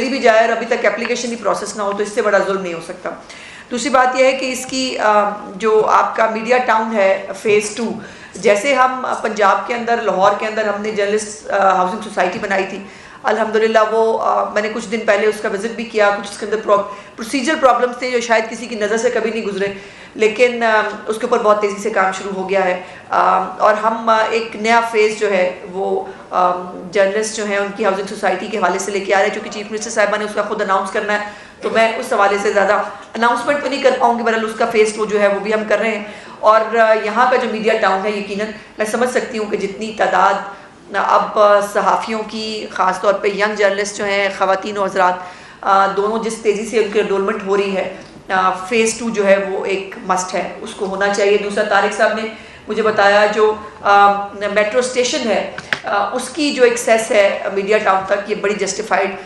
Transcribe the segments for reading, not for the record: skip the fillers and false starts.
चली भी जाए और अभी तक एप्लीकेशन ही प्रोसेस ना हो, तो इससे बड़ा जुल्म नहीं हो सकता। दूसरी बात यह है कि इसकी जो आपका मीडिया टाउन है फ़ेज़ 2, जैसे हम पंजाब के अंदर, लाहौर के अंदर हमने जर्नलिस्ट हाउसिंग सोसाइटी बनाई थी, अल्हम्दुलिल्लाह वो मैंने कुछ दिन पहले उसका विज़िट भी किया। कुछ उसके अंदर प्रोसीजर प्रॉब्लम्स थे जो शायद किसी की नज़र से कभी नहीं गुजरे, लेकिन उसके ऊपर बहुत तेज़ी से काम शुरू हो गया है। और हम एक नया फ़ेज़ जो है वो जर्नलिस्ट जो हैं उनकी हाउसिंग सोसाइटी के हवाले से लेके आ रहे हैं। चूँकि चीफ मिनिस्टर साहिबा ने उसका खुद अनाउंस करना है, तो मैं उस हवाले से ज़्यादा अनाउंसमेंट तो नहीं कर पाऊँगी, बहरहाल उसका फ़ेज़ 2 जो है वो भी हम कर रहे हैं। और यहाँ का जो मीडिया टाउन है, यकीनन मैं समझ सकती हूँ कि जितनी तादाद अब सहाफ़ियों की, ख़ास तौर पे यंग जर्नलिस्ट जो हैं, ख़वातीन और हज़रात, दोनों जिस तेज़ी से उनकी एनरोलमेंट हो रही है, फ़ेज़ 2 जो है वो एक मस्ट है, उसको होना चाहिए। दूसरा, तारिक साहब ने मुझे बताया जो मेट्रो स्टेशन है उसकी जो एक्सेस है मीडिया टाउन तक, ये बड़ी जस्टिफाइड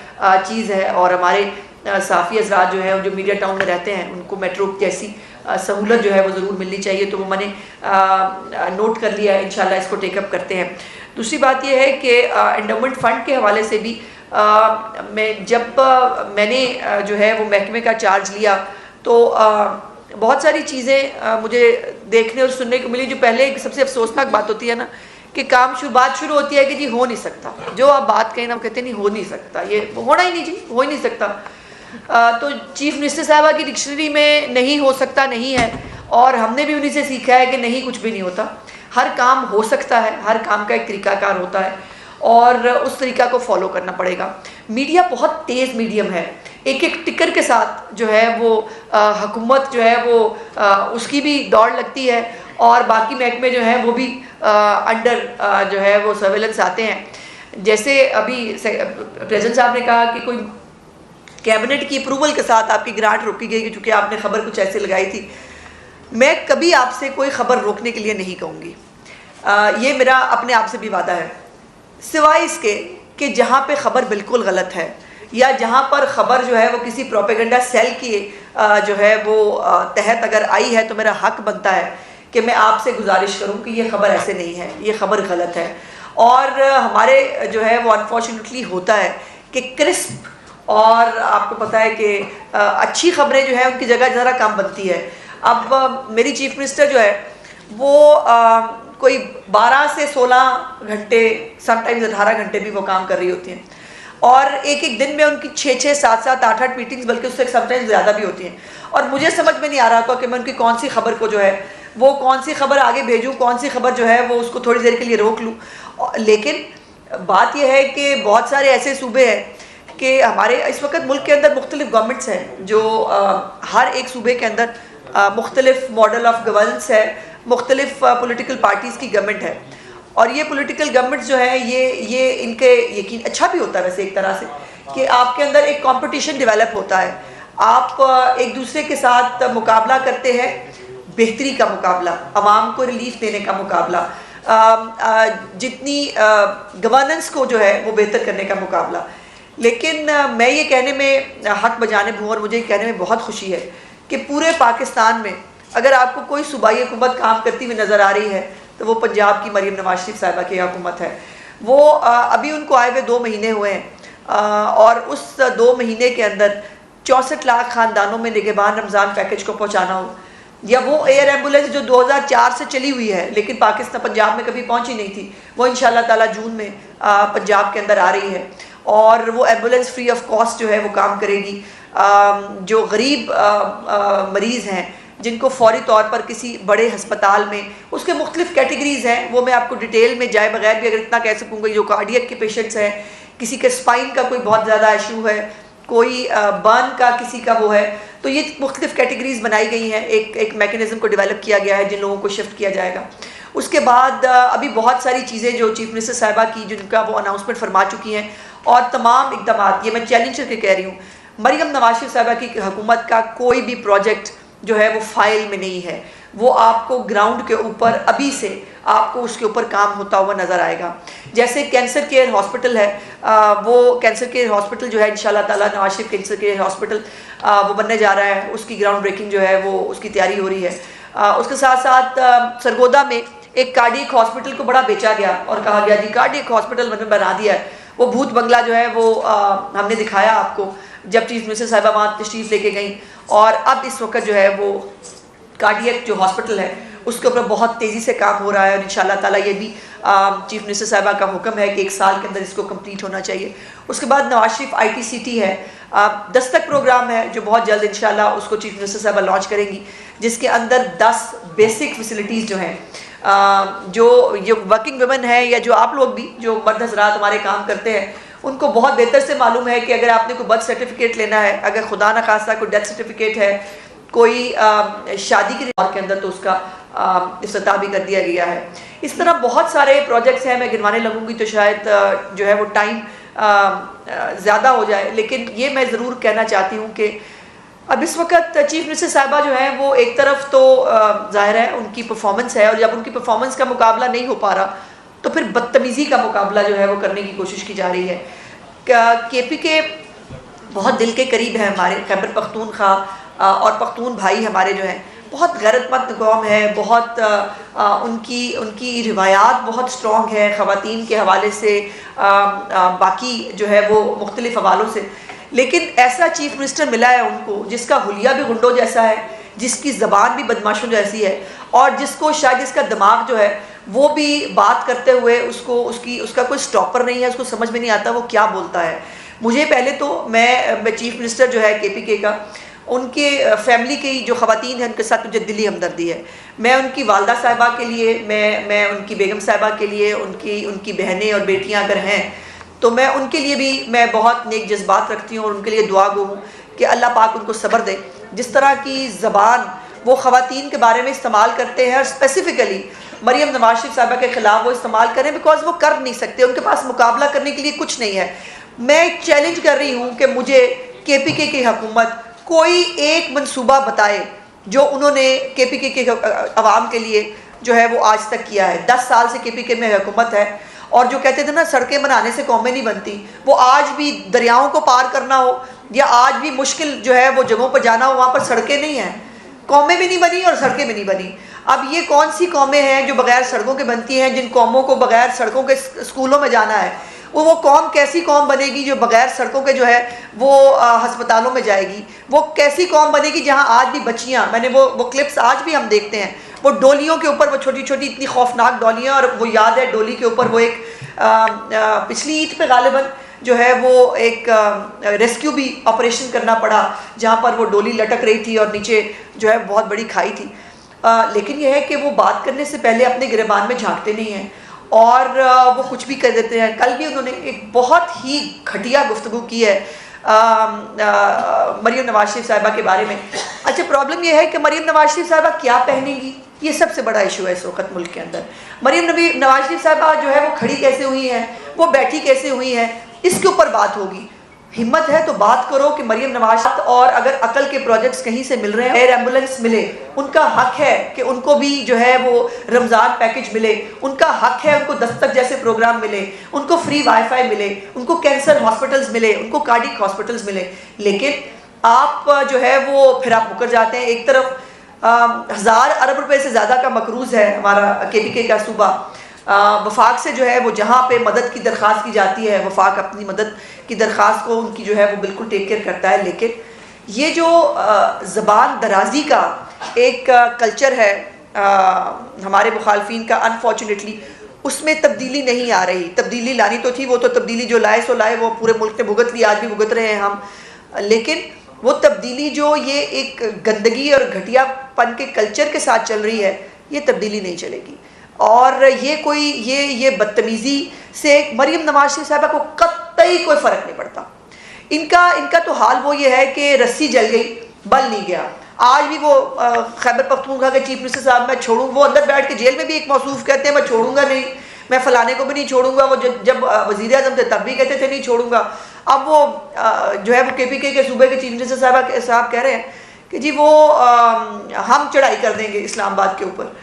चीज़ है। और हमारे सहाफ़ी हज़रात जो हैं जो मीडिया टाउन में रहते हैं, उनको मेट्रो जैसी सहूलत जो है वो ज़रूर मिलनी चाहिए। तो वो मैंने नोट कर लिया है, इंशाल्लाह इसको टेकअप करते हैं। दूसरी बात यह है कि एंडोमेंट फ़ंड के हवाले से भी मैंने जो है वो महकमे का चार्ज लिया, तो बहुत सारी चीज़ें मुझे देखने और सुनने को मिली। जो पहले एक सबसे अफसोसनाक बात होती है ना, कि बात शुरू होती है कि जी हो नहीं सकता, जो आप बात कहें ना, कहते हैं नहीं हो नहीं सकता, ये होना ही नहीं जी, हो ही नहीं सकता। तो चीफ मिनिस्टर साहबा की डिक्शनरी में नहीं हो सकता नहीं है, और हमने भी उन्हीं से सीखा है कि नहीं, कुछ भी नहीं होता, हर काम हो सकता है, हर काम का एक तरीकाकार होता है और उस तरीका को फॉलो करना पड़ेगा। मीडिया बहुत तेज़ मीडियम है, एक एक टिकर के साथ जो है वो हुकूमत जो है वो उसकी भी दौड़ लगती है, और बाकी महकमे जो हैं वो भी अंडर जो है वो सर्वेलेंस आते हैं। जैसे अभी प्रेसिडेंट साहब ने कहा कि कोई कैबिनेट की अप्रूवल के साथ आपकी ग्रांट रोकी गई, क्योंकि आपने खबर कुछ ऐसे लगाई थी। मैं कभी आपसे कोई खबर रोकने के लिए नहीं कहूँगी, ये मेरा अपने आप से भी वादा है, सिवाय इसके कि जहाँ पे खबर बिल्कुल गलत है या जहाँ पर खबर जो है वो किसी प्रोपेगेंडा सेल की जो है वो तहत अगर आई है, तो मेरा हक बनता है कि मैं आपसे गुजारिश करूं कि ये खबर ऐसे नहीं है, ये खबर गलत है। और हमारे जो है वो अनफॉर्चुनेटली होता है कि क्रिस्प, और आपको पता है कि अच्छी खबरें जो है उनकी जगह ज़रा कम बनती है। अब मेरी चीफ मिनिस्टर जो है वो कोई 12 से 16 घंटे, समटाइम्स 18 घंटे भी वो काम कर रही होती हैं, और एक एक दिन में उनकी 6-6, 7-7, 8-8 मीटिंग्स, बल्कि उससे समटाइम्स ज़्यादा भी होती हैं। और मुझे समझ में नहीं आ रहा था कि मैं उनकी कौन सी खबर को जो है वो कौन सी खबर आगे भेजूँ, कौन सी खबर जो है वो उसको थोड़ी देर के लिए रोक लूँ। लेकिन बात यह है कि बहुत सारे ऐसे सूबे हैं कि हमारे इस वक्त मुल्क के अंदर मुख्तलिफ गवर्नमेंट्स हैं, जो हर एक सूबे के अंदर मुख्तलिफ मॉडल ऑफ गवर्नेंस है, मुख्तलिफ पॉलिटिकल पार्टीज़ की गवर्नमेंट है। और ये पॉलिटिकल गवर्नमेंट्स जो है ये इनके यकीन अच्छा भी होता है वैसे एक तरह से, कि आपके अंदर एक कंपटीशन डेवलप होता है, आप एक दूसरे के साथ मुकाबला करते हैं, बेहतरी का मुकाबला, आवाम को रिलीफ देने का मुकाबला, जितनी गवर्नेंस को जो है वो बेहतर करने का मुकाबला। लेकिन मैं ये कहने में हक बजाने हूँ, और मुझे कहने में बहुत खुशी है कि पूरे पाकिस्तान में अगर आपको कोई सूबाई हुकूमत काम करती हुई नज़र आ रही है, तो वो पंजाब की मरीम नवाज शरीफ साहिबा की हुकूमत है। वो अभी उनको आए हुए 2 महीने हुए हैं, और उस 2 महीने के अंदर 64 लाख ख़ानदानों में निगहबान रमज़ान पैकेज को पहुँचाना हो, या वो एयर एम्बुलेंस जो 2004 से चली हुई है लेकिन पाकिस्तान पंजाब में कभी पहुँची नहीं थी, वो इंशाअल्लाह ताला जून में पंजाब के अंदर आ रही है, और वो एम्बुलेंस फ्री ऑफ कॉस्ट जो है वो काम करेगी। जो गरीब मरीज़ हैं जिनको फौरी तौर पर किसी बड़े हस्पताल में, उसके मुख्तलिफ कैटेगरीज़ हैं, वो मैं आपको डिटेल में जाए बगैर भी अगर इतना कह सकूँगी, जो कार्डियक के पेशेंट्स हैं, किसी के स्पाइन का कोई बहुत ज़्यादा इशू है, कोई बर्न का किसी का वो है, तो ये मुख्तलिफ कैटेगरीज़ बनाई गई हैं, एक मैकेनिज़्म को डेवलप किया गया है जिन लोगों को शिफ्ट किया जाएगा। उसके बाद अभी बहुत सारी चीज़ें जो चीफ मिनिस्टर साहिबा की जिनका वो अनाउंसमेंट फरमा चुकी हैं, और तमाम इक़दाम, ये मैं चैलेंज करके कह रही हूँ, मरीम नवाज शरीफ साहिबा की हुकूमत का कोई भी प्रोजेक्ट जो है वो फाइल में नहीं है, वो आपको ग्राउंड के ऊपर अभी से आपको उसके ऊपर काम होता हुआ नज़र आएगा। जैसे कैंसर केयर हॉस्पिटल है, वो कैंसर केयर हॉस्पिटल जो है इंशाल्लाह ताला Nawaz Sharif cancer care hospital वो बनने जा रहा है, उसकी ग्राउंड ब्रेकिंग जो है वो उसकी तैयारी हो रही है। उसके साथ साथ सरगोदा में एक कार्डियक हॉस्पिटल को बड़ा बेचा गया और कहा गया जी कार्डियक हॉस्पिटल मैंने बना दिया है, वो भूत बंगला जो है वो हमने दिखाया आपको जब चीफ मिनिस्टर साहिबा वहाँ तशरीफ़ लेके गई। और अब इस वक्त जो है वो कार्डियक जो हॉस्पिटल है उसके ऊपर बहुत तेज़ी से काम हो रहा है और इंशाल्लाह ताला ये भी चीफ मिनिस्टर साहिबा का हुक्म है कि 1 साल के अंदर इसको कंप्लीट होना चाहिए। उसके बाद नवाज शरीफ ITCT है, दस्तक प्रोग्राम है जो बहुत जल्द इंशाल्लाह उसको चीफ मिनिस्टर साहिबा लॉन्च करेंगी, जिसके अंदर 10 बेसिक फैसिलिटीज़ जो हैं जो वर्किंग वुमेन है या जो आप लोग भी जो मर्द हजरात हमारे काम करते हैं उनको बहुत बेहतर से मालूम है कि अगर आपने कोई बर्थ सर्टिफिकेट लेना है, अगर खुदा न खास्ता कोई डेथ सर्टिफिकेट है, कोई शादी के दौर के अंदर तो उसका इफ्तिताह भी कर दिया गया है। इस तरह बहुत सारे प्रोजेक्ट्स हैं, मैं गिनवाने लगूंगी तो शायद जो है वो टाइम ज़्यादा हो जाए, लेकिन ये मैं ज़रूर कहना चाहती हूँ कि अब इस वक्त चीफ मिनिस्टर साहिबा जो है वो एक तरफ तो ज़ाहिर है उनकी परफॉर्मेंस है, और जब उनकी परफॉर्मेंस का मुकाबला नहीं हो पा रहा तो फिर बदतमीज़ी का मुकाबला जो है वो करने की कोशिश की जा रही है। KPK बहुत दिल के करीब है हमारे, खैबर पख्तूनख्वा और पख्तून भाई हमारे जो हैं बहुत गैरतमंद कौम है, बहुत उनकी रिवायात बहुत स्ट्रॉन्ग है ख़वातीन के हवाले से, बाकी जो है वो मुख्तलिफ़ हवालों से। लेकिन ऐसा चीफ मिनिस्टर मिला है उनको जिसका हुलिया भी गुंडों जैसा है, जिसकी ज़बान भी बदमाशों जैसी है, और जिसको शायद इसका दिमाग जो है वो भी बात करते हुए उसका कोई स्टॉपर नहीं है, उसको समझ में नहीं आता वो क्या बोलता है। मुझे पहले तो मैं चीफ मिनिस्टर जो है KPK का, उनके फैमिली की जो ख़वातीन हैं उनके साथ मुझे दिली हमदर्दी है। मैं उनकी वालदा साहिबा के लिए, मैं उनकी बेगम साहिबा के लिए, उनकी बहनें और बेटियां अगर हैं तो मैं उनके लिए भी मैं बहुत नेक जज्बात रखती हूँ और उनके लिए दुआ गो हूँ कि अल्लाह पाक उनको सब्र दे। जिस तरह की ज़बान वो ख़वातीन के बारे में इस्तेमाल करते हैं, और स्पेसिफ़िकली मरियम नवाज शरीफ साहिबा के ख़िलाफ़ वो इस्तेमाल करें, बिकॉज वो कर नहीं सकते, उनके पास मुकाबला करने के लिए कुछ नहीं है। मैं चैलेंज कर रही हूँ कि मुझे KPK की हुकूमत कोई एक मंसूबा बताए जो उन्होंने KPK के अवाम के लिए जो है वो आज तक किया है। 10 साल से KPK में हुकूमत है, और जो कहते थे ना सड़कें बनाने से कौमें नहीं बनती, वो आज भी दरियाओं को पार करना हो या आज भी मुश्किल जो है वो जगहों पर जाना हो, वहाँ पर सड़कें नहीं हैं, कौमें भी नहीं बनी और सड़कें भी नहीं बनी। अब ये कौन सी कौमें हैं जो बग़ैर सड़कों के बनती हैं, जिन कौमों को बग़ैर सड़कों के स्कूलों में जाना है, वो कौम कैसी कौम बनेगी जो बग़ैर सड़कों के जो है वो हस्पतालों में जाएगी? वो कैसी कौम बनेगी जहाँ आज भी बच्चियाँ, मैंने वो क्लिप्स आज भी हम देखते हैं, वो डोलियों के ऊपर, वो छोटी छोटी इतनी खौफनाक डोलियाँ, और वो याद है डोली के ऊपर वो एक पिछली ईद पे गालिबन जो है वो एक रेस्क्यू भी ऑपरेशन करना पड़ा, जहाँ पर वो डोली लटक रही थी और नीचे जो है बहुत बड़ी खाई थी। लेकिन यह है कि वो बात करने से पहले अपने गिरबान में झांकते नहीं हैं और वो कुछ भी कर देते हैं। कल भी उन्होंने एक बहुत ही घटिया गुफ्तगू की है मरियम नवाज शरीफ साहिबा के बारे में। अच्छा, प्रॉब्लम यह है कि मरियम नवाज शरीफ साहिबा क्या पहनेंगी, ये सबसे बड़ा इशू है इस वक्त मुल्क के अंदर। मरियम नवाज शरीफ साहिबा जो है वो खड़ी कैसे हुई हैं, वो बैठी कैसे हुई हैं, इसके ऊपर बात होगी। हिम्मत है तो बात करो कि मरियम नवाज, और अगर अकल के प्रोजेक्ट्स कहीं से मिल रहे हैं, एयर एम्बुलेंस मिले, उनका हक है कि उनको भी जो है वो रमज़ान पैकेज मिले, उनका हक है उनको दस्तक जैसे प्रोग्राम मिले, उनको फ्री वाईफाई मिले, उनको कैंसर हॉस्पिटल्स मिले, उनको कार्डियक हॉस्पिटल्स मिले। लेकिन आप जो है वो फिर आप मुकर जाते हैं। एक तरफ 1000 अरब रुपए से ज़्यादा का मकरूज़ है हमारा KPK का सूबा। वफाक से जो है वो जहाँ पे मदद की दरख्वास्त की जाती है, वफाक अपनी मदद की दरख्वास्त को उनकी जो है वो बिल्कुल टेक केयर करता है। लेकिन ये जो ज़बान दराजी का एक कल्चर है हमारे मुखालफिन का, अनफॉर्चुनेटली उसमें तब्दीली नहीं आ रही। तब्दीली लानी तो थी, वो तो तब्दीली जो लाए सो लाए, वो पूरे मुल्क ने भुगत ली, आज भी भुगत रहे हैं हम। लेकिन वो तब्दीली जो ये एक गंदगी और घटियापन के कल्चर के साथ चल रही है, ये तब्दीली नहीं चलेगी। और ये बदतमीज़ी से मरियम नवाज शरीफ साहिबा को कतई कोई फ़र्क नहीं पड़ता। इनका तो हाल वो ये है कि रस्सी जल गई, बल नहीं गया। आज भी वो खैबर पख्तूनख्वा के चीफ मिनिस्टर साहब, मैं छोड़ूँ, वो अंदर बैठ के जेल में भी एक मौसूफ कहते हैं मैं छोड़ूंगा नहीं, मैं फ़लाने को भी नहीं छोड़ूंगा। वो जब वज़ीर आज़म थे तब भी कहते थे नहीं छोड़ूंगा। अब वो जो है वो KPK के सूबे के चीफ मिनिस्टर साहब कह रहे हैं कि जी वो हम चढ़ाई कर देंगे इस्लामाबाद के ऊपर।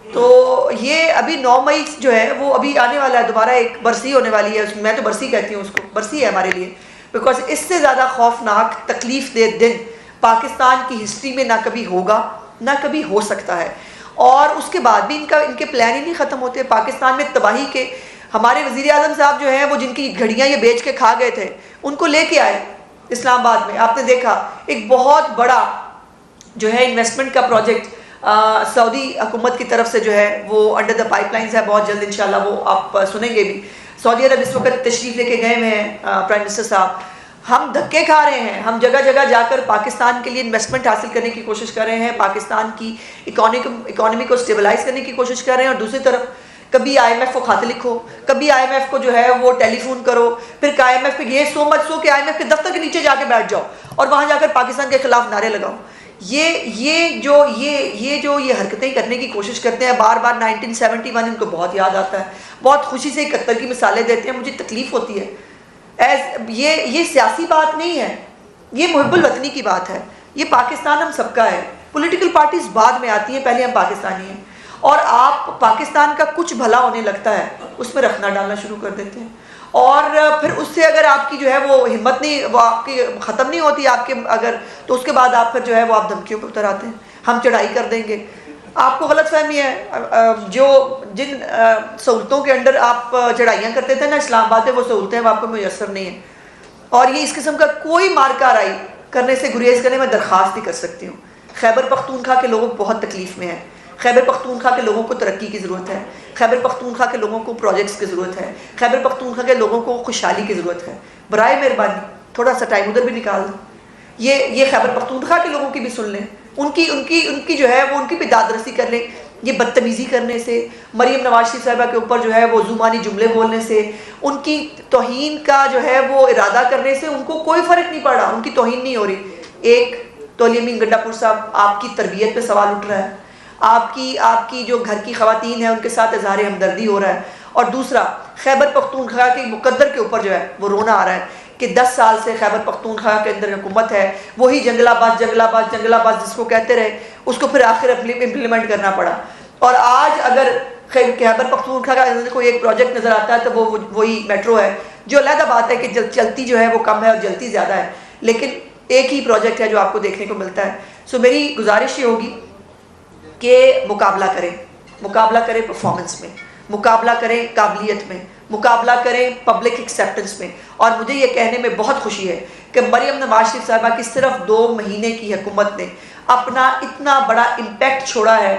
तो ये अभी 9 मई जो है वो अभी आने वाला है, दोबारा एक बरसी होने वाली है। मैं तो बरसी कहती हूँ उसको, बरसी है हमारे लिए, बिकॉज इससे ज़्यादा खौफनाक तकलीफ़ दे दिन पाकिस्तान की हिस्ट्री में ना कभी होगा ना कभी हो सकता है। और उसके बाद भी इनके प्लान ही नहीं ख़त्म होते। पाकिस्तान में तबाही के हमारे वज़ीर आज़म साहब जो हैं वो जिनकी घड़ियाँ ये बेच के खा गए थे, उनको लेके आए इस्लामाबाद में। आपने देखा एक बहुत बड़ा जो है इन्वेस्टमेंट का प्रोजेक्ट सऊदी हुकूमत की तरफ से जो है वो अंडर द पाइपलाइंस है। बहुत जल्द इंशाल्लाह वो आप सुनेंगे भी। सऊदी अरब इस वक्त तशरीफ़ लेके गए हुए हैं प्राइम मिनिस्टर साहब। हम धक्के खा रहे हैं, हम जगह जगह जाकर पाकिस्तान के लिए इन्वेस्टमेंट हासिल करने की कोशिश कर रहे हैं, पाकिस्तान की इकॉनमी को स्टेबलाइज करने की कोशिश कर रहे हैं। और दूसरी तरफ कभी IMF को खाते लिखो, कभी IMF को जो है वो टेलीफोन करो, फिर IMF पे ये सो मत सो कि IMF के दफ्तर के नीचे जाके बैठ जाओ और वहाँ जाकर पाकिस्तान के खिलाफ नारे लगाओ। ये जो हरकतें करने की कोशिश करते हैं बार बार। 1971 इनको बहुत याद आता है, बहुत खुशी से 71 की मिसालें देते हैं, मुझे तकलीफ होती है। ये सियासी बात नहीं है, ये मुहिब्बुल वतनी की बात है। ये पाकिस्तान हम सबका है, पॉलिटिकल पार्टीज बाद में आती हैं, पहले हम पाकिस्तानी हैं। और आप पाकिस्तान का कुछ भला होने लगता है उसमें रखना डालना शुरू कर देते हैं, और फिर उससे अगर आपकी जो है वो हिम्मत नहीं, वो आपकी ख़त्म नहीं होती आपके अगर, तो उसके बाद आप फिर जो है वो आप धमकियों पर उतर आते हैं, हम चढ़ाई कर देंगे। आपको गलतफहमी है, जो जिन सहूलतों के अंडर आप चढ़ाइयाँ करते थे ना इस्लामाबाद में, वो सहूलतें आपको मुयसर नहीं है। और ये इस किस्म का कोई मारकाराई करने से गुरेज करने में दरख्वास्त ही कर सकती हूँ। खैबर पख्तूनख्वा के लोग बहुत तकलीफ़ में हैं, खैबर पख्तूनख्वा के लोगों को तरक्की की ज़रूरत है, खैबर पख्तूनख्वा के लोगों को प्रोजेक्ट्स की ज़रूरत है, खैबर पख्तूनख्वा के लोगों को खुशहाली की ज़रूरत है। बराए मेहरबानी थोड़ा सा टाइम उधर भी निकाल दो, ये खैबर पख्तूनख्वा के लोगों की भी सुन लें, उनकी जो है वो उनकी भी दादरसी कर लें। ये बदतमीज़ी करने से, मरीम नवाज शरीफ साहिबा के ऊपर जो है वो जुबानी जुमले बोलने से, उनकी तौहीन का जो है वो इरादा करने से उनको कोई फ़र्क नहीं पड़ा, उनकी तौहीन नहीं हो रही। एक तो अली अमीन गंडापुर साहब, आपकी तरबियत पे सवाल उठ रहा है, आपकी जो घर की ख़वातीन है उनके साथ इज़हार हमदर्दी हो रहा है। और दूसरा खैबर पख्तूनख्वा के मुकद्दर के ऊपर जो है वो रोना आ रहा है कि 10 साल से खैबर पख्तूनख्वा के अंदर हुकूमत है, वही जंगलाबाज जिसको कहते रहे, उसको फिर आखिर इम्प्लीमेंट करना पड़ा। और आज अगर खैबर पख्तूनख्वा का कोई एक प्रोजेक्ट नज़र आता है तो वो वही मेट्रो है, जो अलग बात है कि चलती जो है वो कम है और जलती ज़्यादा है, लेकिन एक ही प्रोजेक्ट है जो आपको देखने को मिलता है। सो मेरी गुजारिश ये होगी कि मुकाबला करें परफॉर्मेंस में, मुकाबला करें काबिलियत में, मुकाबला करें पब्लिक एक्सेप्टेंस में। और मुझे ये कहने में बहुत खुशी है कि मरियम नवाज शरीफ साहिबा की सिर्फ 2 महीने की हुकूमत ने अपना इतना बड़ा इम्पैक्ट छोड़ा है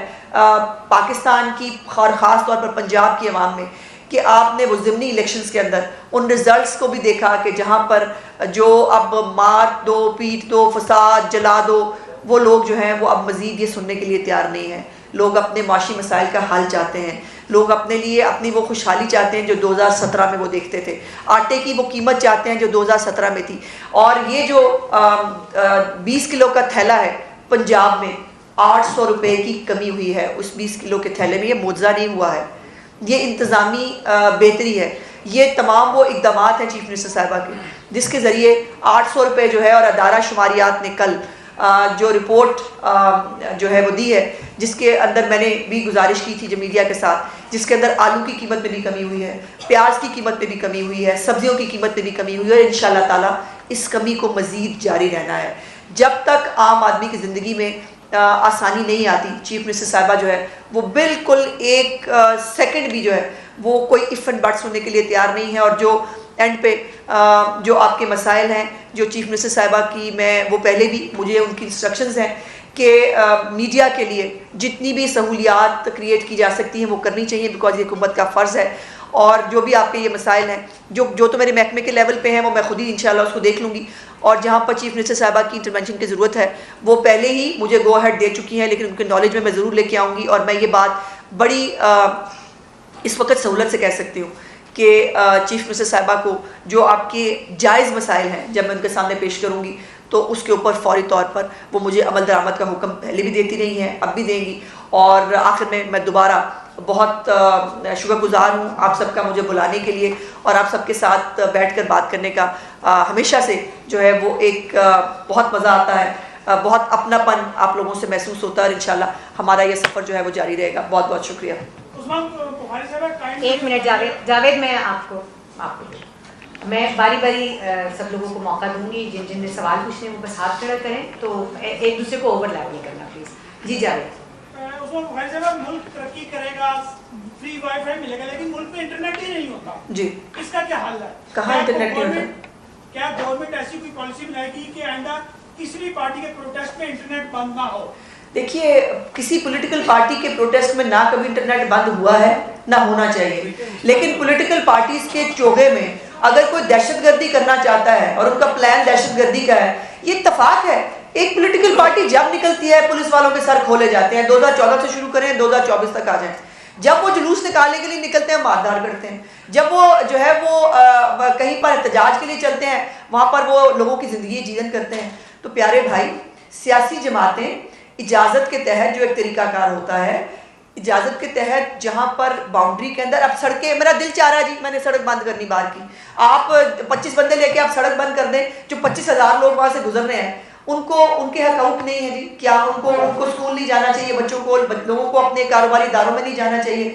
पाकिस्तान की और ख़ास तौर पर पंजाब की आवाम में, कि आपने वो ज़िमनी इलेक्शंस के अंदर उन रिज़ल्ट्स को भी देखा कि जहाँ पर जो अब मार दो, पीट दो, फसाद, जला दो, वो लोग जो हैं वो अब मज़ीद ये सुनने के लिए तैयार नहीं हैं। लोग अपने माशी मसाइल का हल चाहते हैं, लोग अपने लिए अपनी वो खुशहाली चाहते हैं जो 2017 में वो देखते थे, आटे की वो कीमत चाहते हैं जो 2017 में थी। और ये जो 20 किलो का थैला है, पंजाब में 800 रुपये की कमी हुई है उस 20 किलो के थैले में। ये मुआवजा नहीं हुआ है, ये इंतज़ामी बेहतरी है, ये तमाम वो इकदाम हैं चीफ मिनिस्टर साहिबा के, जिसके ज़रिए 800 रुपये जो है। और अदारा शुमारियात ने कल जो रिपोर्ट जो है वो दी है, जिसके अंदर मैंने भी गुजारिश की थी जो मीडिया के साथ, जिसके अंदर आलू की कीमत में भी कमी हुई है, प्याज की कीमत में भी कमी हुई है, सब्जियों की कीमत में भी कमी हुई है, और इंशाअल्लाह ताला इस कमी को मज़ीद जारी रहना है। जब तक आम आदमी की ज़िंदगी में आसानी नहीं आती, चीफ मिनिस्टर साहिबा जो है वो बिल्कुल एक सेकंड भी जो है वो कोई इफ़ एंड बट्स होने के लिए तैयार नहीं है। और जो एंड पे जो आपके मसाइल हैं, जो चीफ मिनिस्टर साहिबा की मैं वो पहले भी मुझे उनकी इंस्ट्रक्शंस हैं कि मीडिया के लिए जितनी भी सहूलियात क्रिएट की जा सकती हैं वो करनी चाहिए, बिकॉज ये हुकूमत का फ़र्ज़ है। और जो भी आपके ये मसाइल हैं जो तो मेरे महकमे के लेवल पे हैं वो मैं खुद ही इंशाल्लाह उसको देख लूँगी। और जहाँ पर चीफ मिनिस्टर साहिबा की इंटरवेंशन की ज़रूरत है वो पहले ही मुझे गो अहेड दे चुकी हैं, लेकिन उनके नॉलेज में मैं ज़रूर लेके आऊँगी। और मैं ये बात बड़ी इस वक्त सहूलत से कह सकती हूँ कि चीफ मिनिस्टर साहिबा को जो आपके जायज़ मसाइल हैं जब मैं उनके सामने पेश करूँगी तो उसके ऊपर फौरी तौर पर वो मुझे अमल दरामद का हुक्म पहले भी देती रही हैं, अब भी देंगी। और आखिर में मैं दोबारा बहुत शुक्रगुजार हूँ आप सबका मुझे बुलाने के लिए, और आप सबके साथ बैठकर बात करने का हमेशा से जो है वो एक बहुत मज़ा आता है, बहुत अपनापन आप लोगों से महसूस होता है। और इंशाल्लाह हमारा ये सफ़र जो है वो जारी रहेगा। बहुत बहुत शुक्रिया। एक मिनट जावेद, मैं आपको मैं बारी बारी सब लोगों को मौका दूंगी, जिन ने सवाल पूछने वो बस हाथ खड़ा करें, तो एक दूसरे को ओवरलैप नहीं करना प्लीज़। जी जावेद। मुल्क तरक्की करेगा, फ्री वाईफाई मिलेगा, लेकिन मुल्क में इंटरनेट ही नहीं होता जी, इसका क्या हल है? कहाँ इंटरनेट नहीं होता? क्या गवर्नमेंट ऐसी कोई पॉलिसी बनाएगी कि आइंदा किसी भी पार्टी के प्रोटेस्ट में इंटरनेट बंद ना हो? देखिए, किसी पॉलिटिकल पार्टी के प्रोटेस्ट में ना कभी इंटरनेट बंद हुआ है ना होना चाहिए, लेकिन पॉलिटिकल पार्टीज के चोगे में अगर कोई दहशतगर्दी करना चाहता है और उनका प्लान दहशतगर्दी का है, ये इत्तेफाक है। एक पॉलिटिकल पार्टी जब निकलती है पुलिस वालों के सर खोले जाते हैं, 2014 से शुरू करें 2024 तक आ जाए। जब वो जुलूस निकालने के लिए निकलते हैं मारधाड़ करते हैं, जब वो जो है वो कहीं पर एहतजाज के लिए चलते हैं वहाँ पर वो लोगों की ज़िंदगी जीवन करते हैं। तो प्यारे भाई, सियासी जमातें इजाज़त के तहत जो एक तरीकाकार होता है, इजाज़त के तहत जहाँ पर बाउंड्री के अंदर, अब सड़कें, मेरा दिल चाह रहा है जी मैंने सड़क बंद करनी बाहर की, आप 25 बंदे लेके आप सड़क बंद कर दें, जो 25,000 लोग वहाँ से गुजर रहे हैं उनको उनके हकूक़ नहीं है जी? क्या उनको स्कूल नहीं जाना चाहिए? बच्चों को, लोगों को अपने कारोबारी इदारों में नहीं जाना चाहिए?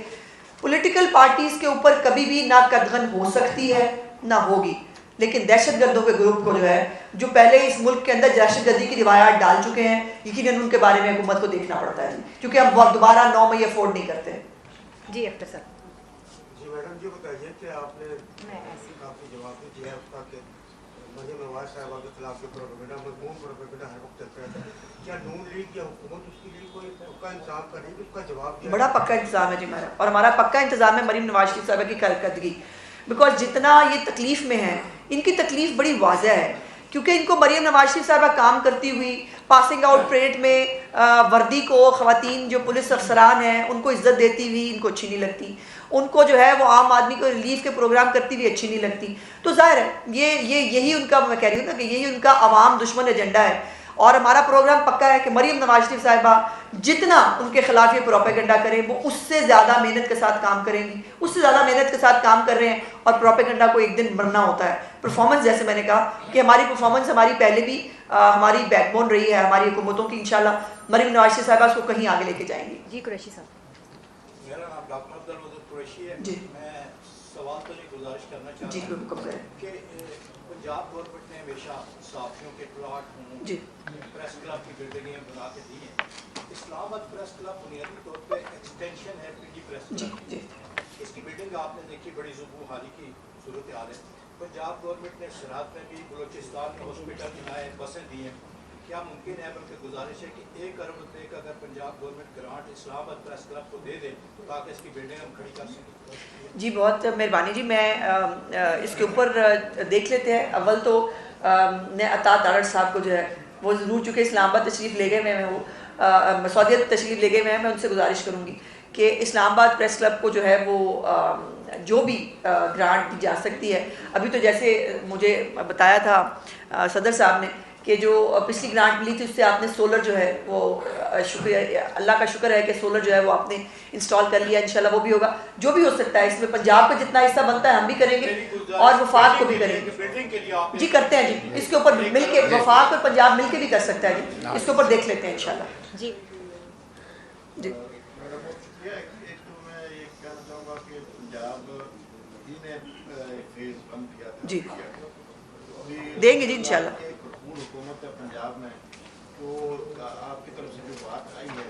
पॉलिटिकल पार्टीज़ के ऊपर कभी भी ना कदगन हो सकती है ना होगी, लेकिन दहशतगर्दों के ग्रुप को जो है, जो पहले इस मुल्क के अंदर दहशतगर्दी की रिवायात डाल चुके हैं, यकीनन उनके बारे में हुकूमत को देखना पड़ता है, क्योंकि हम दोबारा 9 मई अफोर्ड नहीं करते। जी अख्तर सर। जी मैडम, जी बताइए कि आपने काफ़ी जवाब दिया है उसका कि मरियम नवाज साहिबा के खिलाफ जो प्रोपेगेंडा, मजमून प्रोपेगेंडा हर वक्त चलता रहता है, क्या नून लीग या हुकूमत उसके लिए कोई पक्का इंतजाम करेगी? उसका जवाब दिया बड़ा पक्का इंतजाम है जी हमारा, और हमारा पक्का इंतजाम है मरियम नवाज शरीफ साहिबा की कारकर्दगी, बिकॉज जितना ये तकलीफ़ में है, इनकी तकलीफ़ बड़ी वाज़ह है, क्योंकि इनको मरियम नवाज शरीफ साहिबा काम करती हुई पासिंग आउट परेड में वर्दी को, ख़वातीन जो पुलिस अफसरान हैं उनको इज्जत देती हुई इनको अच्छी नहीं लगती, उनको जो है वो आम आदमी को रिलीफ के प्रोग्राम करती हुई अच्छी नहीं लगती। तो ज़ाहिर है ये यही उनका, मैं कह रही हूँ ना कि यही उनका अवाम दुश्मन एजेंडा है। और हमारा प्रोग्राम पक्का है कि मरियम नवाज शरीफ साहिबा जितना उनके खिलाफ ये प्रोपेगेंडा करें, वो उससे ज़्यादा मेहनत के साथ काम करेंगी, उससे ज़्यादा मेहनत के साथ काम कर रहे हैं, और प्रोपेगेंडा को एक दिन मरना होता है। परफॉर्मेंस, जैसे मैंने कहा कि हमारी परफॉर्मेंस हमारी पहले भी हमारी बैकबोन रही है हमारी हुकूमतों की, इंशाल्लाह मरियम नवाज शरीफ साहिबा उसको कहीं आगे लेके जाएंगी। जी कुरैशी साहब। मेरा नाम डॉक्टर अब्दुल वदूद कुरैशी है। जी। मैं सवाल तो नहीं, गुजारिश करना जी चाहता हूँ हुक्म करें। कि पंजाब गवर्नमेंट ने हमेशा सहाफ़ियों के प्लाट जी। प्रेस क्लब की बिल्डिंगें बना के दी हैं। इस्लामाबाद प्रेस क्लब बुनियादी तौर पे एक्सटेंशन है पीडी प्रेस जी क्लब। जी इसकी बिल्डिंग आपने देखी, बड़ी ज़ुबू हाली की सूरत हाल है। पंजाब गवर्नमेंट ने शराब में भी बलोचिस्तान में हॉस्पिटल बनाए, बसें दी हैं। क्या मुमकिन है, बल्कि गुजारिश है कि 1 अरब रुपये का अगर Punjab government grant Islamabad press club को दे दे तो ताकि इसकी बिल्डिंग हम खड़ी कर सकें? जी बहुत मेहरबानी जी, मैं इसके ऊपर देख लेते हैं। अव्वल तो ने अता तारड़ साहब को जो है वो ज़रूर, चूँकि इस्लामाबाद तशरीफ़ ले गए हुए हैं, वो सऊदीयत तशरीफ़ ले गए हुए हैं, मैं उनसे गुजारिश करूँगी कि इस्लामाबाद प्रेस क्लब को जो है वो जो भी ग्रांट दी जा सकती है। अभी तो जैसे मुझे बताया था सदर साहब ने कि जो पिछली ग्रांट मिली थी उससे आपने सोलर जो है वो शुक्रिया, अल्लाह का शुक्र है कि सोलर जो है वो आपने इंस्टॉल कर लिया। इंशाल्लाह वो भी होगा, जो भी हो सकता है इसमें पंजाब का जितना हिस्सा बनता है हम भी करेंगे और वफाक को भी करेंगे। जी करते हैं जी, इसके ऊपर मिलके वफाक और पंजाब मिलके भी कर सकता है जी, इसके ऊपर देख लेते हैं इंशाल्लाह। जी जी एक तो मैं ये कहना चाहूँगा कि पंजाब ही ने फेज बंद किया था, जी अभी देंगे जी इंशाल्लाह। भरपूर हुकूमत है पंजाब में, तो आपकी तरफ से जो बात आई है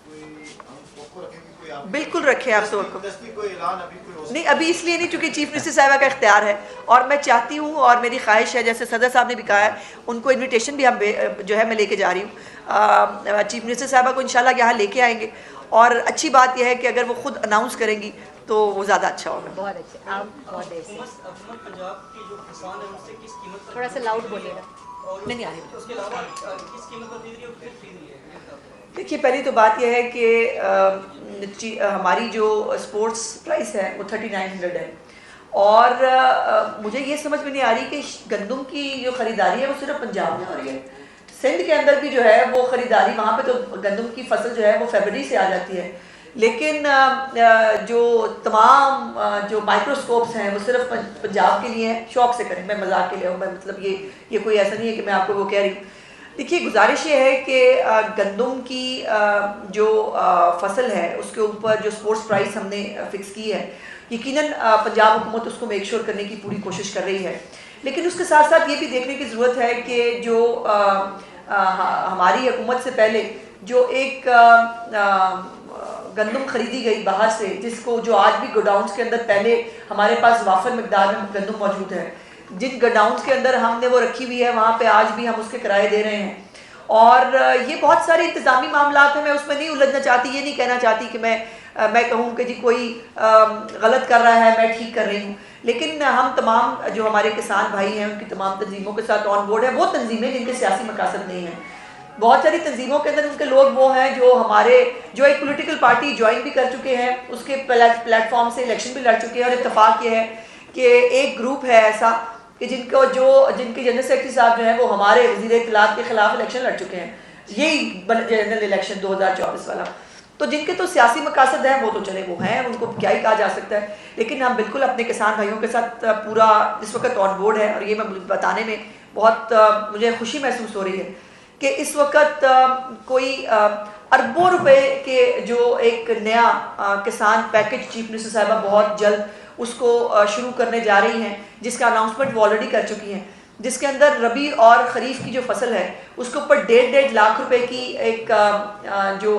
कोई हम सबको रखेंगे, कोई आप बिल्कुल रखें आप सबको। कोई ऐलान अभी कोई हो नहीं, अभी इसलिए नहीं क्योंकि चीफ मिनिस्टर साहिबा का इख्तियार है, और मैं चाहती हूँ और मेरी ख्वाहिश है, जैसे सदर साहब ने भी कहा है, उनको इनविटेशन भी हम जो है मैं लेके जा रही हूँ। चीफ मिनिस्टर साहिबा को इंशाल्लाह यहाँ लेके आएंगे, और अच्छी बात यह है कि अगर वो खुद अनाउंस करेंगी तो वो ज़्यादा अच्छा होगा। बहुत अच्छे, आप बहुत देर से पंजाब की जो किसान है उससे किस कीमत पर थोड़ा सा लाउड बोलिएगा। नहीं आ रही। उसके अलावा किस कीमत पर खरीद रही है और कितनी खरीद रही है? देखिए, पहली तो बात यह है कि हमारी जो स्पोर्ट्स प्राइस है वो 3900 है, और मुझे ये समझ में नहीं आ रही कि गंदम की जो ख़रीदारी है वो सिर्फ पंजाब में हो रही है। सिंध के अंदर भी जो है वो ख़रीदारी, वहाँ पे तो गंदम की फसल जो है वो फरवरी से आ जाती है, लेकिन जो तमाम जो माइक्रोस्कोप्स हैं वो सिर्फ पंजाब के लिए हैं। शौक़ से करें, मैं मजाक के लिए हूँ, मैं मतलब ये कोई ऐसा नहीं है कि मैं आपको वो कह रही हूँ। देखिए, गुजारिश ये है कि गंदम की जो फसल है उसके ऊपर जो स्पोर्ट्स प्राइस हमने फ़िक्स की है, यकीनन पंजाब हुकूमत उसको मेक श्योर करने की पूरी कोशिश कर रही है, लेकिन उसके साथ साथ ये भी देखने की ज़रूरत है कि जो हमारी हुकूमत से पहले जो एक गंदम खरीदी गई बाहर से, जिसको जो आज भी गोडाउन्स के अंदर पहले हमारे पास वाफर मिकदार में गंदम मौजूद है, जिन गोडाउन्स के अंदर हमने वो रखी हुई है वहाँ पे आज भी हम उसके किराए दे रहे हैं। और ये बहुत सारे इंतज़ामी मामलात हैं, मैं उसमें नहीं उलझना चाहती, ये नहीं कहना चाहती कि मैं कहूँ कि जी कोई गलत कर रहा है, मैं ठीक कर रही हूँ। लेकिन हम तमाम जो हमारे किसान भाई हैं उनकी तमाम तंजीमों के साथ ऑन बोर्ड है। वो तंजीमें जिनके सियासी मकासद नहीं हैं, बहुत सारी तंजीमों के अंदर उनके लोग वो हैं जो एक पॉलिटिकल पार्टी ज्वाइन भी कर चुके हैं, उसके प्लेटफॉर्म से इलेक्शन भी लड़ चुके हैं। और इत्तेफाक ये है कि एक ग्रुप है ऐसा कि जिनके जनरल सेक्रेटरी साहब जो हैं वो हमारे वज़ीर इत्तलात के खिलाफ इलेक्शन लड़ चुके हैं, यही जनरल इलेक्शन 2024 वाला। तो जिनके तो सियासी मकासद हैं वो तो चले वो हैं, उनको क्या ही कहा जा सकता है। लेकिन हम बिल्कुल अपने किसान भाइयों के साथ पूरा इस वक्त ऑन बोर्ड है। और ये मैं बताने में बहुत मुझे खुशी महसूस हो रही है कि इस वक्त कोई अरबों रुपए के जो एक नया किसान पैकेज चीफ मिनिस्टर साहिबा बहुत जल्द उसको शुरू करने जा रही हैं, जिसका अनाउंसमेंट वो ऑलरेडी कर चुकी हैं, जिसके अंदर रबी और खरीफ की जो फसल है उसके ऊपर 1.5 लाख रुपए की एक जो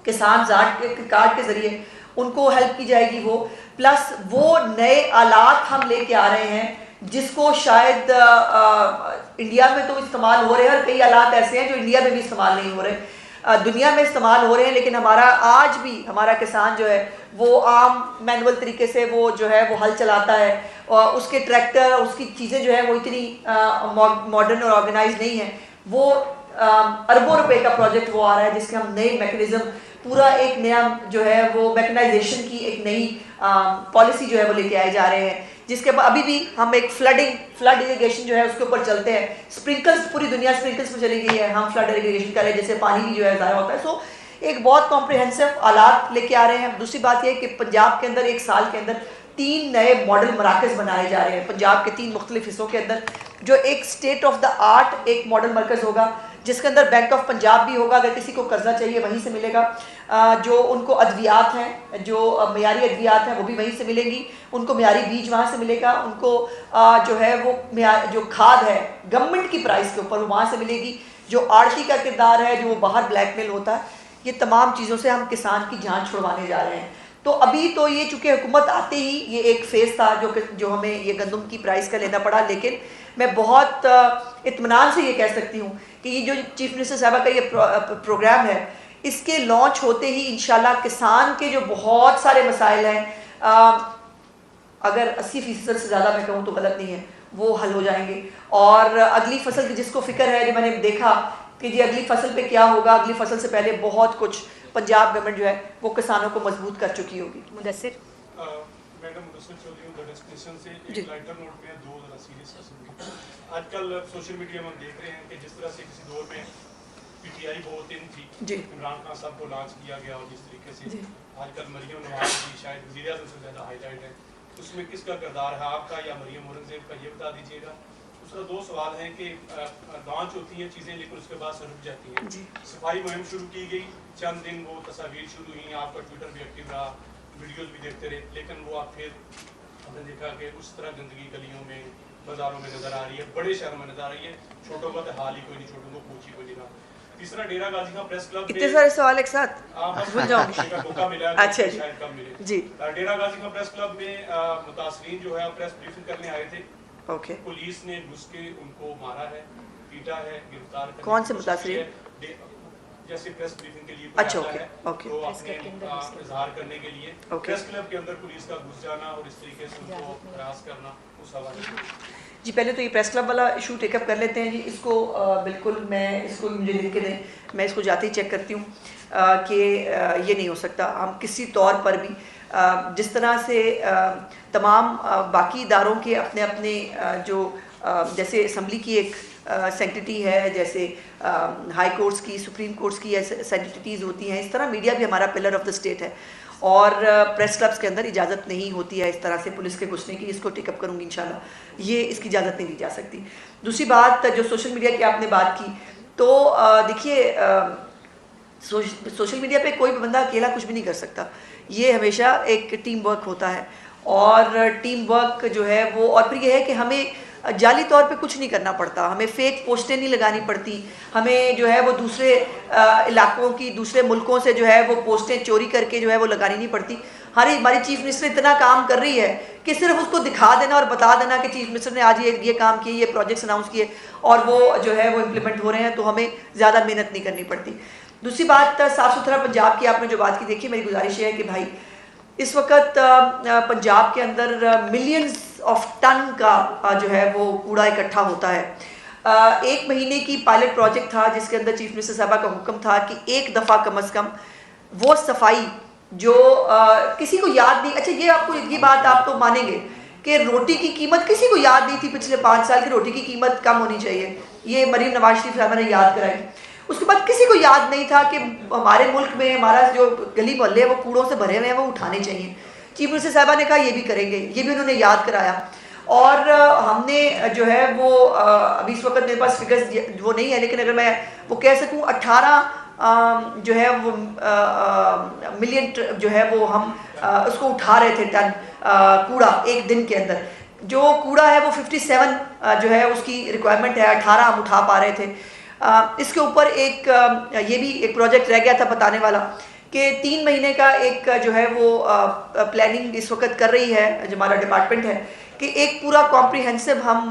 किसान कार्ड के ज़रिए उनको हेल्प की जाएगी वो, प्लस वो नए आलात हम लेके आ रहे हैं जिसको शायद इंडिया में तो इस्तेमाल हो रहे हैं और कई आलात ऐसे हैं जो इंडिया में भी इस्तेमाल नहीं हो रहे, दुनिया में इस्तेमाल हो रहे हैं। लेकिन आज भी हमारा किसान जो है वो आम मैनुअल तरीके से वो जो है वो हल चलाता है और उसके ट्रैक्टर उसकी चीज़ें जो है वो इतनी मॉडर्न और ऑर्गेनाइज नहीं है। वो अरबों रुपए का प्रोजेक्ट वो आ रहा है जिसके हम नए मैकेनिज्म पूरा एक नया जो है वो मैकेनाइजेशन की एक नई पॉलिसी जो है वो लेके आए जा रहे हैं, जिसके बाद अभी भी हम एक फ्लड इरिगेशन जो है उसके ऊपर चलते हैं। स्प्रिंकल्स, पूरी दुनिया स्प्रिंकल्स में चली गई है, हम फ्लड इरिगेशन करें जैसे पानी भी जो है ज़ाया होता है। सो एक बहुत कॉम्प्रिहेंसिव आलात लेके आ रहे हैं। दूसरी बात यह है कि पंजाब के अंदर एक साल के अंदर 3 नए मॉडल मराकज़ बनाए जा रहे हैं पंजाब के 3 मुख्तलिफ हिस्सों के अंदर, जो एक स्टेट ऑफ द आर्ट एक मॉडल मरकज़ होगा जिसके अंदर बैंक ऑफ पंजाब भी होगा, अगर किसी को कर्जा चाहिए वहीं से मिलेगा। जो उनको अद्वियात हैं, जो मयारी अद्वियात हैं वो भी वहीं से मिलेंगी, उनको मयारी बीज वहाँ से मिलेगा, उनको जो है वो जो खाद है गवर्नमेंट की प्राइस के ऊपर वो वहाँ से मिलेगी। जो आड़ती का किरदार है जो वो बाहर ब्लैकमेल होता है, ये तमाम चीज़ों से हम किसान की जान छुड़वाने जा रहे हैं। तो अभी तो ये चूँकि हुकूमत आते ही ये एक फ़ेज़ था जो हमें ये गंदम की प्राइस का लेना पड़ा, लेकिन मैं बहुत इत्मीनान से ये कह सकती हूँ कि ये जो चीफ मिनिस्टर साहबा का ये प्रोग्राम है इसके लॉन्च होते ही इंशाल्लाह किसान के जो बहुत सारे मसाइल हैं, अगर 80% से ज़्यादा मैं कहूँ तो गलत नहीं है, वो हल हो जाएंगे। और अगली फसल की जिसको फिक्र है, जो मैंने देखा कि जी अगली फसल पे क्या होगा, अगली फसल से पहले बहुत कुछ पंजाब गवर्नमेंट जो है वो किसानों को मजबूत कर चुकी होगी। मुदस्सिर मैडम मुदस्सिर चौधरी हूं डेस्टिनेशन से एक लाइटर नोट पे दो जरा सीरियस किस्म। आजकल सोशल मीडिया में हम देख रहे हैं कि जिस तरह से किसी दौर में पीटीआई बहुत इन थी, इमरान खान साहब को लॉन्च किया गया और जिस तरीके से आजकल मरियम नवाज की शायद वज़ीर आज़म से ज़्यादा हाईलाइट है, उसमें किसका किरदार है आपका या मरियम औरंगज़ेब का, ये बता दीजिएगा। उसका 2 सवाल हैं कि लॉन्च होती हैं चीज़ें लेकिन उसके बाद से रुक जाती हैं। सफाई मुहिम शुरू की गई, चंद दिन वो तस्वीर शुरू हुई, आपका ट्विटर भी एक्टिव रहा, वीडियोज़ भी देखते रहे, लेकिन वो आप फिर हमने देखा कि उस तरह गंदगी गलियों में बाज़ारों में नज़र आ रही है, बड़े शहरों में नज़र आ रही है, छोटों का तो हाल ही कोई नहीं, छोटों को पूछ ही कोई नहीं रहा। तीसरा डेरा गाजी का प्रेस क्लब, इतने सारे सवाल एक साथ भूल जाऊंगी। मौका मिला अच्छा शायद कम मिले जी। डेरा गाजी का प्रेस क्लब में मुतासरीन जो है प्रेस ब्रीफिंग करने आए थे, ओके, पुलिस ने घुस के उनको मारा है, पीटा है, गिरफ्तार कर। कौन से मुतासरीन? जैसे प्रेस ब्रीफिंग के लिए अच्छा, ओके ओके, तो अपने इजहार करने के लिए प्रेस क्लब के अंदर पुलिस का घुस जाना और इस तरीके से उनको हरास करना, उस हवाले जी। पहले तो ये प्रेस क्लब वाला इशू टेकअप कर लेते हैं जी। इसको बिल्कुल मैं इसको मुझे लिख के दें, मैं इसको जाते ही चेक करती हूँ कि ये नहीं हो सकता। हम किसी तौर पर भी जिस तरह से तमाम बाकी इदारों के अपने अपने जो जैसे असम्बली की एक सेंटिटी है, जैसे हाई कोर्ट्स की, सुप्रीम कोर्ट्स की सेंटिटीज़ होती हैं, इस तरह मीडिया भी हमारा पिलर ऑफ द स्टेट है और प्रेस क्लब्स के अंदर इजाज़त नहीं होती है इस तरह से पुलिस के घुसने की। इसको टेकअप करूँगी इंशाल्लाह, ये इसकी इजाज़त नहीं दी जा सकती। दूसरी बात जो सोशल मीडिया की आपने बात की, तो देखिए सोशल मीडिया पे कोई भी बंदा अकेला कुछ भी नहीं कर सकता, ये हमेशा एक टीम वर्क होता है और टीम वर्क जो है वो, और फिर ये है कि हमें जाली तौर पे कुछ नहीं करना पड़ता, हमें फेक पोस्टें नहीं लगानी पड़ती, हमें जो है वो दूसरे इलाकों की, दूसरे मुल्कों से जो है वो पोस्टें चोरी करके जो है वो लगानी नहीं पड़ती। हमारी चीफ मिनिस्टर इतना काम कर रही है कि सिर्फ उसको दिखा देना और बता देना कि चीफ मिनिस्टर ने आज ये काम किए, ये प्रोजेक्ट्स अनाउंस किए और वो जो है वो इम्प्लीमेंट हो रहे हैं, तो हमें ज़्यादा मेहनत नहीं करनी पड़ती। दूसरी बात, साफ़ सुथरा पंजाब की आपने जो बात की, देखिए मेरी गुजारिश है कि भाई इस वक्त पंजाब के अंदर मिलियंस ऑफ टन का जो है वो कूड़ा इकट्ठा होता है। 1 महीने की पायलट प्रोजेक्ट था जिसके अंदर चीफ मिनिस्टर साहबा का हुक्म था कि एक दफ़ा कम अज़ कम वो सफाई जो किसी को याद नहीं। अच्छा, ये बात आप तो मानेंगे कि रोटी की कीमत किसी को याद नहीं थी, पिछले 5 साल की रोटी की कीमत कम होनी चाहिए, ये मरीम नवाज शरीफ साहबा ने याद कराई। उसके बाद किसी को याद नहीं था कि हमारे मुल्क में हमारा जो गली मोहल्ले हैं वो कूड़ों से भरे हुए हैं, वो उठाने चाहिए। चीफ मिनिस्टर साहबा ने कहा ये भी करेंगे, ये भी उन्होंने याद कराया। और हमने जो है वो अभी इस वक्त मेरे पास फिगर्स वो नहीं है, लेकिन अगर मैं वो कह सकूँ 18 जो है वो मिलियन जो है वो हम उसको उठा रहे थे टन कूड़ा एक दिन के अंदर। जो कूड़ा है वो 57 जो है उसकी रिक्वायरमेंट है, 18 हम उठा पा रहे थे। इसके ऊपर ये भी एक प्रोजेक्ट रह गया था बताने वाला कि 3 महीने का एक जो है वो प्लानिंग इस वक्त कर रही है जो हमारा डिपार्टमेंट है कि एक पूरा कॉम्प्रिहेंसिव हम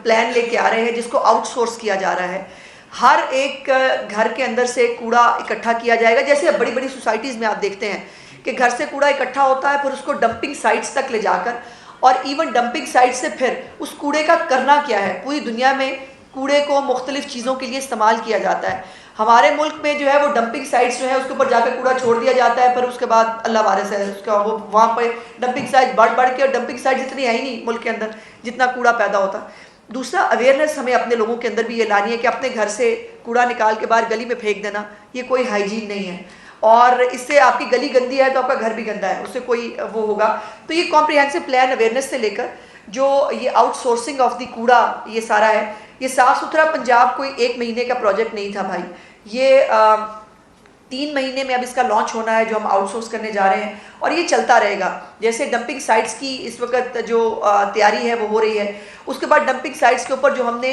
प्लान लेके आ रहे हैं जिसको आउटसोर्स किया जा रहा है। हर एक घर के अंदर से कूड़ा इकट्ठा किया जाएगा। जैसे बड़ी बड़ी सोसाइटीज़ में आप देखते हैं कि घर से कूड़ा इकट्ठा होता है, फिर उसको डंपिंग साइट्स तक ले जाकर, और इवन डंपिंग साइट से फिर उस कूड़े का करना क्या है। पूरी दुनिया में कूड़े को मुख्तलिफ चीज़ों के लिए इस्तेमाल किया जाता है। हमारे मुल्क में जो है वो डंपिंग साइट्स जो है उसके ऊपर जाकर कूड़ा छोड़ दिया जाता है, पर उसके बाद अल्लाह वारिस है उसका, वो वहाँ पर डंपिंग साइट बढ़ के, और डंपिंग साइट इतनी है ही नहीं मुल्क के अंदर जितना कूड़ा पैदा होता। दूसरा, अवेयरनेस हमें अपने लोगों के अंदर भी ये लानी है कि अपने घर से कूड़ा निकाल के बाहर गली में फेंक देना ये कोई हाइजीन नहीं है, और इससे आपकी गली गंदी है तो आपका घर भी गंदा है, उससे कोई वो होगा। तो ये कॉम्प्रिहेंसिव प्लान अवेयरनेस से लेकर जो ये आउटसोर्सिंग ऑफ द कूड़ा ये सारा है, ये साफ़ सुथरा पंजाब कोई 1 महीने का प्रोजेक्ट नहीं था भाई, ये 3 महीने में अब इसका लॉन्च होना है जो हम आउटसोर्स करने जा रहे हैं, और ये चलता रहेगा। जैसे डंपिंग साइट्स की इस वक्त जो तैयारी है वो हो रही है, उसके बाद डंपिंग साइट्स के ऊपर जो हमने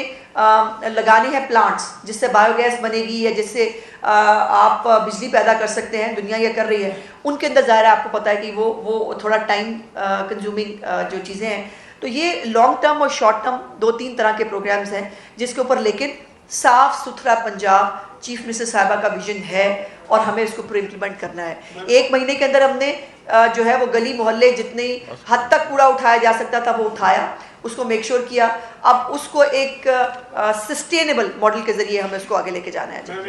लगाने हैं प्लांट्स जिससे बायोगैस बनेगी या जिससे आप बिजली पैदा कर सकते हैं, दुनिया ये कर रही है, उनके अंदर ज़ाहिर है आपको पता है कि वो थोड़ा टाइम कंज्यूमिंग जो चीज़ें हैं। तो ये लॉन्ग टर्म और शॉर्ट टर्म 2-3 तरह के प्रोग्राम्स हैं जिसके ऊपर, लेकिन साफ़ सुथरा पंजाब चीफ मिनिस्टर साहिबा का विजन है और हमें इसको पूरा इम्प्लीमेंट करना है। 1 महीने के अंदर हमने जो है वो गली मोहल्ले जितनी हद तक कूड़ा उठाया जा सकता था वो उठाया, उसको मेक श्योर किया। अब उसको एक सस्टेनेबल मॉडल के ज़रिए हमें उसको आगे लेके जाना है।